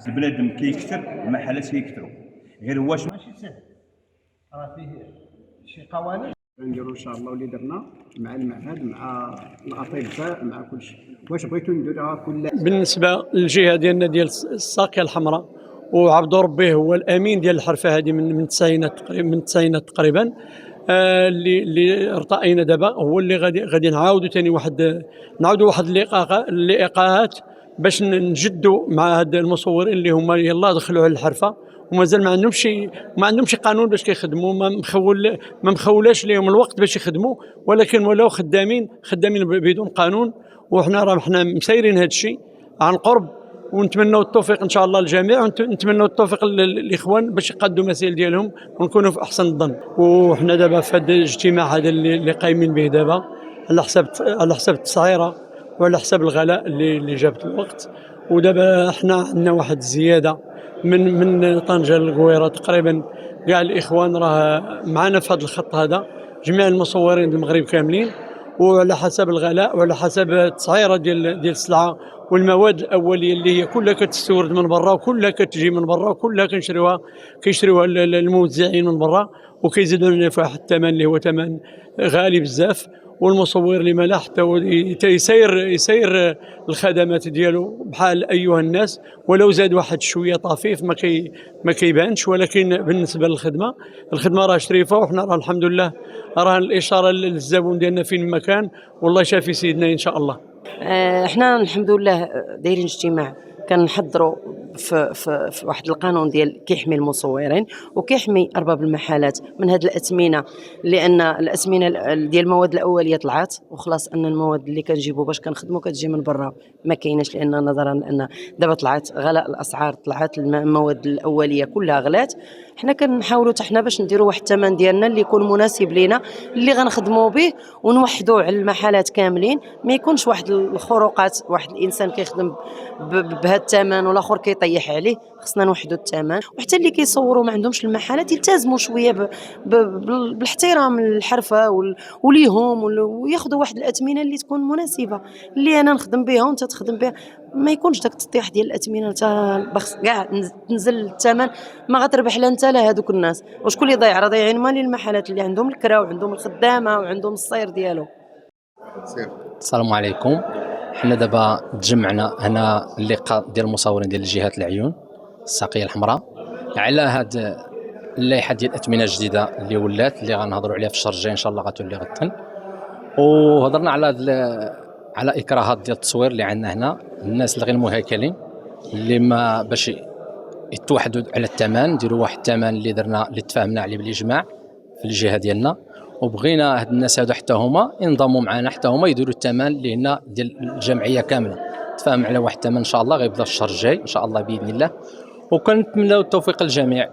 البنادم كيكثر المحلات كيكثروا، غير واش ماشي سهل، راه فيه شي قوانين نديرو ان شاء الله واللي درنا مع المعهد مع الاطباء مع كل شيء. واش بغيتو نديروها كل بالنسبه للجهه ديالنا ديال الساقيه الحمراء، وعبد ربي هو الامين ديال الحرفه هذه من التسعينات تقريبا، تقريبا. اللي ارتأينا دابا هو اللي غادي نعاودوا ثاني نعاودوا واحد اللقاءات باش نجدوا مع هاد المصورين اللي هما يلاه دخلوا على الحرفه ومازال ما عندهمش قانون باش كيخدموا، ما مخولاش لهم الوقت باش يخدموا، ولكن ولاو خدامين بدون قانون. وحنا راه حنا مسيرين هذا الشيء عن قرب، ونتمنوا التوفيق ان شاء الله للجميع، ونتمنوا التوفيق للاخوان باش يقدوا المسائل ديالهم ونكونوا في احسن الظن. وحنا دابا في هذا الاجتماع هذا اللي قايمين به دابا على حساب التسعيره وعلى حساب الغلاء اللي جابت الوقت. ودابا حنا عندنا واحد الزياده من طنجه للقويره تقريبا، كاع الاخوان راه معنا في هذا الخط هذا، جميع المصورين المغرب كاملين، وعلى حسب الغلاء وعلى حسب التسعيره ديال السلعه والمواد الاوليه اللي هي كلها كتستورد من برا وكلها كتجي من برا وكلها كيشريوها الموزعين من برا، وكيزيدوا لنا في واحد الثمن اللي هو ثمن غالي بزاف. والمصور اللي ما حتى يسير الخدمات ديالو بحال ايها الناس، ولو زاد واحد شويه طفيف ما كيبانش، ولكن بالنسبه للخدمه راه شريفه. وحنا راه الحمد لله راه الاشاره للزبون ديالنا فين ما كان، والله شافي سيدنا ان شاء الله. احنا الحمد لله دايرين اجتماع كنحضروا في واحد القانون ديال كيحمي المصورين وكيحمي ارباب المحلات من هذه الاثمنه، لان الاثمنه ديال المواد الاوليه طلعت وخلاص، ان المواد اللي كنجيبوا باش كنخدموا كتجي من برا ما كايناش، لان نظرا لان دابا طلعت غلاء الاسعار، طلعت المواد الاوليه كلها غلات. حنا كنحاولوا حتى حنا باش نديروا واحد الثمن ديالنا اللي يكون مناسب لينا، اللي غنخدموا به ونوحدوا على المحلات كاملين، ما يكونش واحد الخروقات، واحد الانسان كيخدم بهذا الثمن والاخر كيطيح عليه. خصنا نوحدوا الثمن، وحتى اللي كيصوروا ما عندهمش المحلات يلتزموا شويه بالاحترام للحرفه وليهم، وياخذوا واحد الاثمنه اللي تكون مناسبه، اللي انا نخدم بها وانت تخدم بها، ما يكونش داك التطيح ديال الاثمنه حتى بخس كاع تنزل الثمن، ما غتربح لا انت لا هذوك الناس. وشكون اللي ضايع؟ راه ضايعين مال المحلات اللي عندهم الكرا وعندهم الخدامه وعندهم الصير ديالو. السلام عليكم. حنا دابا تجمعنا هنا اللقاء ديال المصورين ديال جهات العيون الساقيه الحمراء على هاد اللائحه ديال الاثمنه الجديده اللي ولات، اللي غنهضروا عليها في الشهر الجاي ان شاء الله غتولي غدا. وهضرنا على اكراهات ديال التصوير اللي عندنا هنا، الناس اللي غير مهاكلين اللي ما باش يتوحدوا على الثمن، نديروا واحد الثمن اللي درنا اللي تفاهمنا عليه بالاجماع في الجهه ديالنا، وبغينا هاد الناس هادو حتى هما ينضموا معنا، حتى هما يديروا الثمن اللي هنا ديال الجمعيه كامله، تفاهم على واحد الثمن ان شاء الله غيبدا الشهر الجاي ان شاء الله باذن الله. وكنتمناو التوفيق للجميع